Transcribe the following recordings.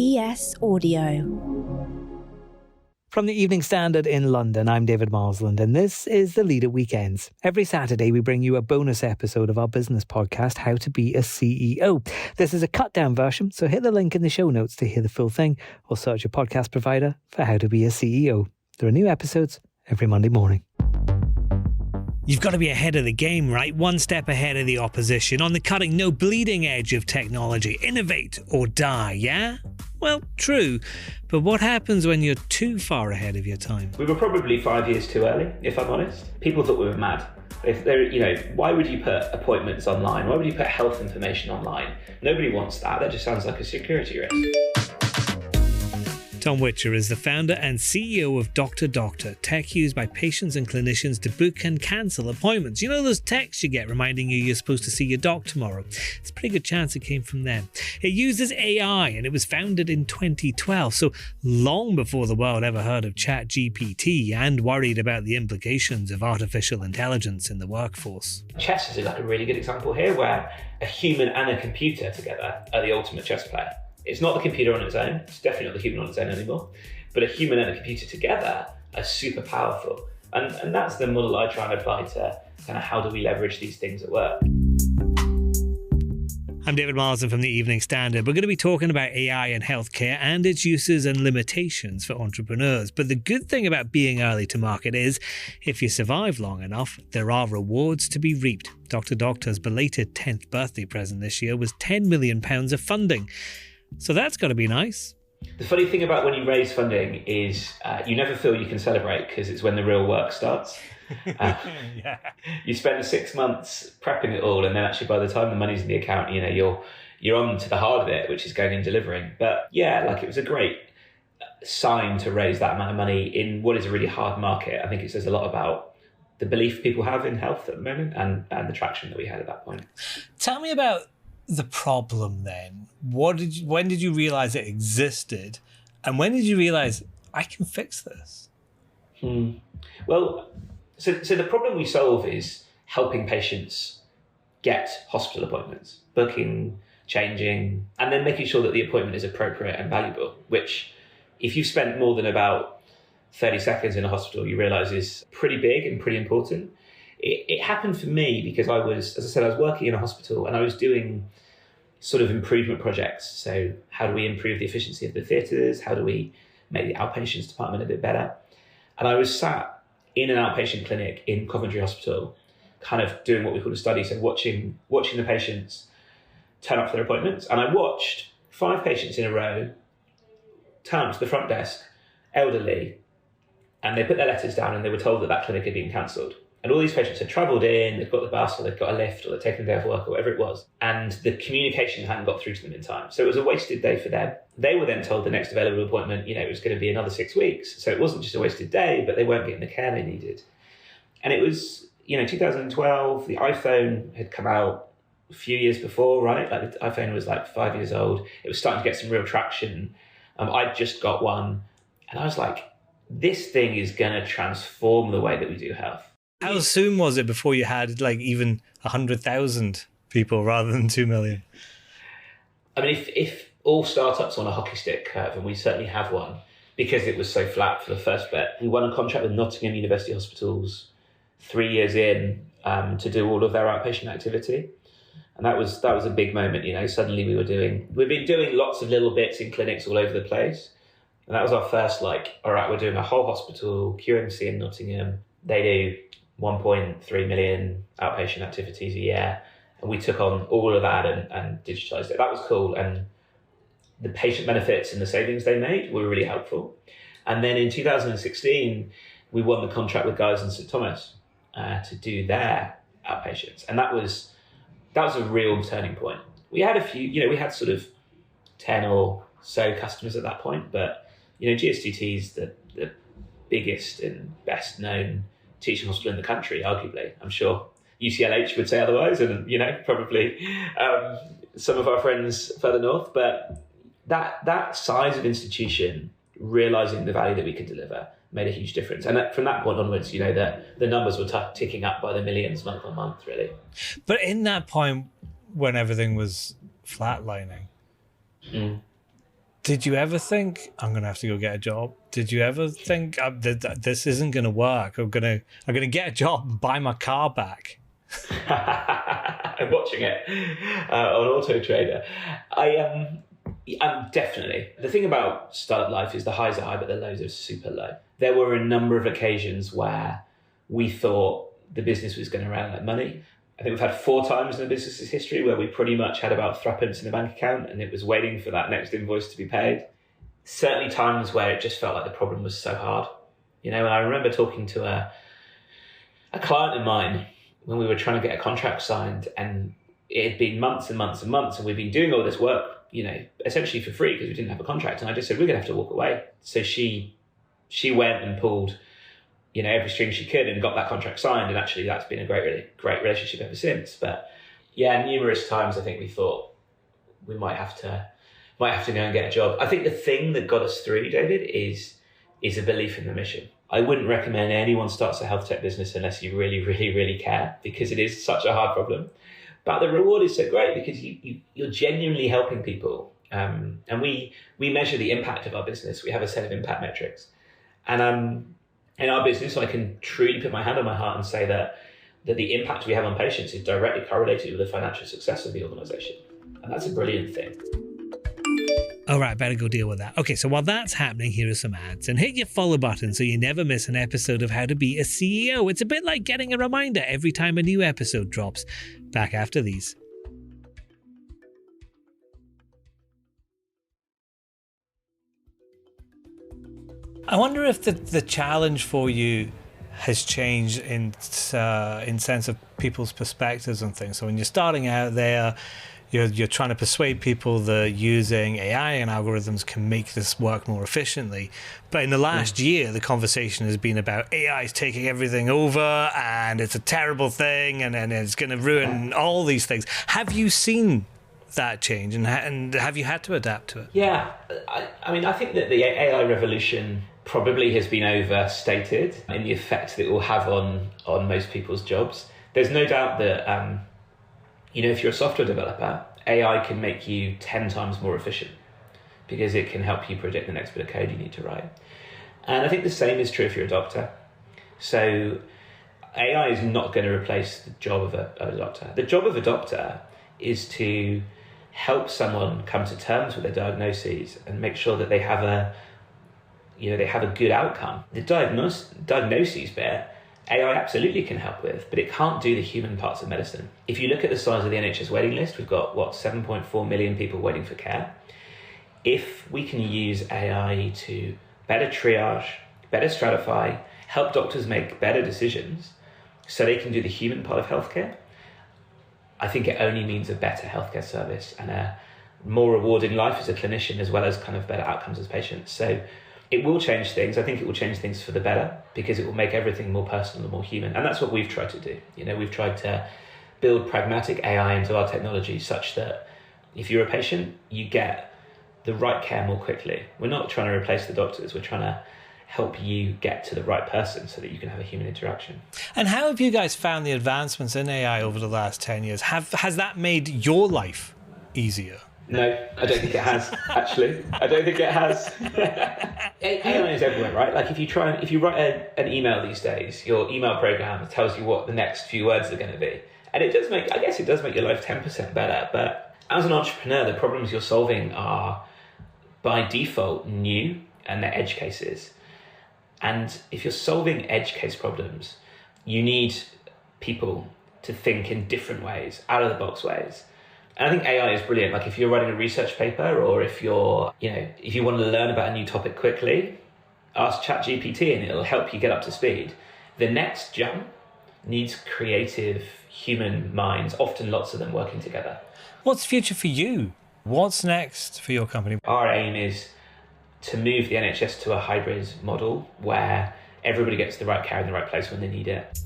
ES Audio. From the Evening Standard in London, I'm David Marsland, and this is the Leader Weekends. Every Saturday, we bring you a bonus episode of our business podcast, How to Be a CEO. This is a cut-down version, so hit the link in the show notes to hear the full thing, or search your podcast provider for How to Be a CEO. There are new episodes every Monday morning. You've got to be ahead of the game, right? One step ahead of the opposition, on the cutting, no bleeding edge of technology. Innovate or die, yeah? Well, true. But what happens when you're too far ahead of your time? We were probably 5 years too early, if I'm honest. People thought we were mad. If they're, why would you put appointments online? Why would you put health information online? Nobody wants that. That just sounds like a security risk. Tom Witcher is the founder and CEO of DrDoctor, tech used by patients and clinicians to book and cancel appointments. You know those texts you get reminding you you're supposed to see your doc tomorrow? It's a pretty good chance it came from them. It uses AI and it was founded in 2012, so long before the world ever heard of ChatGPT and worried about the implications of artificial intelligence in the workforce. Chess is like a really good example here, where a human and a computer together are the ultimate chess player. It's not the computer on its own, it's definitely not the human on its own anymore, but a human and a computer together are super powerful. And that's the model I try and apply to kind of how do we leverage these things at work. I'm David Marsden from the Evening Standard. We're going to be talking about AI in healthcare and its uses and limitations for entrepreneurs. But the good thing about being early to market is, if you survive long enough, there are rewards to be reaped. DrDoctor's belated 10th birthday present this year was £10 million of funding. So that's got to be nice. The funny thing about when you raise funding is you never feel you can celebrate because it's when the real work starts. Yeah. You spend 6 months prepping it all, and then actually by the time the money's in the account, you're on to the hard of it, which is going and delivering. But yeah, it was a great sign to raise that amount of money in what is a really hard market. I think it says a lot about the belief people have in health at the moment and the traction that we had at that point. Tell me about the problem then. When did you realize it existed, and when did you realize I can fix this? Well, so the problem we solve is helping patients get hospital appointments, booking, changing, and then making sure that the appointment is appropriate and valuable, which if you've spent more than about 30 seconds in a hospital, you realize is pretty big and pretty important. It happened for me because I was working in a hospital and I was doing sort of improvement projects. So how do we improve the efficiency of the theatres? How do we make the outpatients department a bit better? And I was sat in an outpatient clinic in Coventry Hospital, kind of doing what we call a study. So watching the patients turn up for their appointments. And I watched 5 patients in a row turn up to the front desk, elderly, and they put their letters down and they were told that clinic had been cancelled. And all these patients had travelled in, they've got the bus or they've got a lift or they've taken a day off work or whatever it was. And the communication hadn't got through to them in time. So it was a wasted day for them. They were then told the next available appointment, it was going to be another 6 weeks. So it wasn't just a wasted day, but they weren't getting the care they needed. And it was, 2012, the iPhone had come out a few years before, right? The iPhone was 5 years old. It was starting to get some real traction. I'd just got one. And I was like, this thing is going to transform the way that we do health. How soon was it before you had even 100,000 people rather than 2 million? I mean, if all startups on a hockey stick curve, and we certainly have one, because it was so flat for the first bit, we won a contract with Nottingham University Hospitals 3 years in to do all of their outpatient activity. And that was a big moment, suddenly we've been doing lots of little bits in clinics all over the place. And that was our first all right, we're doing a whole hospital, QMC in Nottingham. They do 1.3 million outpatient activities a year. And we took on all of that and digitized it. That was cool. And the patient benefits and the savings they made were really helpful. And then in 2016, we won the contract with Guy's and St Thomas to do their outpatients. And that was a real turning point. We had a few, we had sort of 10 or so customers at that point, but GSTT is the biggest and best known teaching hospital in the country, arguably. I'm sure UCLH would say otherwise, and probably some of our friends further north. But that size of institution, realizing the value that we could deliver, made a huge difference. And from that point onwards, the numbers were ticking up by the millions month on month, really. But in that point, when everything was flatlining, Did you ever think, I'm going to have to go get a job? Did you ever think this isn't going to work? I'm going to get a job and buy my car back? I'm watching it on Auto Trader. I'm definitely. The thing about startup life is the highs are high, but the lows are super low. There were a number of occasions where we thought the business was going to run out of money. I think we've had 4 times in the business's history where we pretty much had about 3pence in the bank account and it was waiting for that next invoice to be paid. Certainly times where it just felt like the problem was so hard. And I remember talking to a client of mine when we were trying to get a contract signed, and it had been months and months and months, and we'd been doing all this work, essentially for free because we didn't have a contract. And I just said, we're going to have to walk away. So she went and pulled every string she could and got that contract signed. And actually that's been a great relationship ever since. But yeah, numerous times I think we thought we might have to go and get a job. I think the thing that got us through, David, is a belief in the mission. I wouldn't recommend anyone starts a health tech business unless you really, really, really care, because it is such a hard problem. But the reward is so great because you're genuinely helping people. And we measure the impact of our business. We have a set of impact metrics. And in our business, I can truly put my hand on my heart and say that the impact we have on patients is directly correlated with the financial success of the organisation. And that's a brilliant thing. All right, better go deal with that. Okay, so while that's happening, here are some ads. And hit your follow button so you never miss an episode of How to Be a CEO. It's a bit like getting a reminder every time a new episode drops. Back after these. I wonder if the challenge for you has changed in sense of people's perspectives and things. So when you're starting out there, you're trying to persuade people that using AI and algorithms can make this work more efficiently. But in the last year, the conversation has been about AI is taking everything over and it's a terrible thing and it's going to ruin all these things. Have you seen that change and have you had to adapt to it? Yeah, I think that the AI revolution probably has been overstated in the effect that it will have on most people's jobs. There's no doubt that if you're a software developer, AI can make you 10 times more efficient because it can help you predict the next bit of code you need to write. And I think the same is true if you're a doctor. So AI is not going to replace the job of a doctor. The job of a doctor is to help someone come to terms with their diagnoses and make sure that they have a good outcome. The diagnoses bit, AI absolutely can help with, but it can't do the human parts of medicine. If you look at the size of the NHS waiting list, we've got, 7.4 million people waiting for care. If we can use AI to better triage, better stratify, help doctors make better decisions so they can do the human part of healthcare, I think it only means a better healthcare service and a more rewarding life as a clinician, as well as kind of better outcomes as patients. So it will change things. I think it will change things for the better because it will make everything more personal and more human. And that's what we've tried to do. We've tried to build pragmatic AI into our technology such that if you're a patient, you get the right care more quickly. We're not trying to replace the doctors. We're trying to help you get to the right person so that you can have a human interaction. And how have you guys found the advancements in AI over the last 10 years? Has that made your life easier? No, I don't think it has, actually. I don't think it has. AI is everywhere, right? Like if you write an email these days, your email program tells you what the next few words are going to be. And it does make your life 10% better. But as an entrepreneur, the problems you're solving are by default new and they're edge cases. And if you're solving edge case problems, you need people to think in different ways, out of the box ways. And I think AI is brilliant. Like if you're writing a research paper or if you want to learn about a new topic quickly, ask ChatGPT and it'll help you get up to speed. The next jump needs creative human minds, often lots of them working together. What's the future for you? What's next for your company? Our aim is to move the NHS to a hybrid model where everybody gets the right care in the right place when they need it.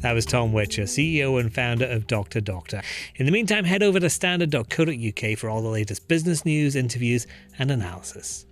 That was Tom Witcher, CEO and founder of DrDoctor. In the meantime, head over to standard.co.uk for all the latest business news, interviews and analysis.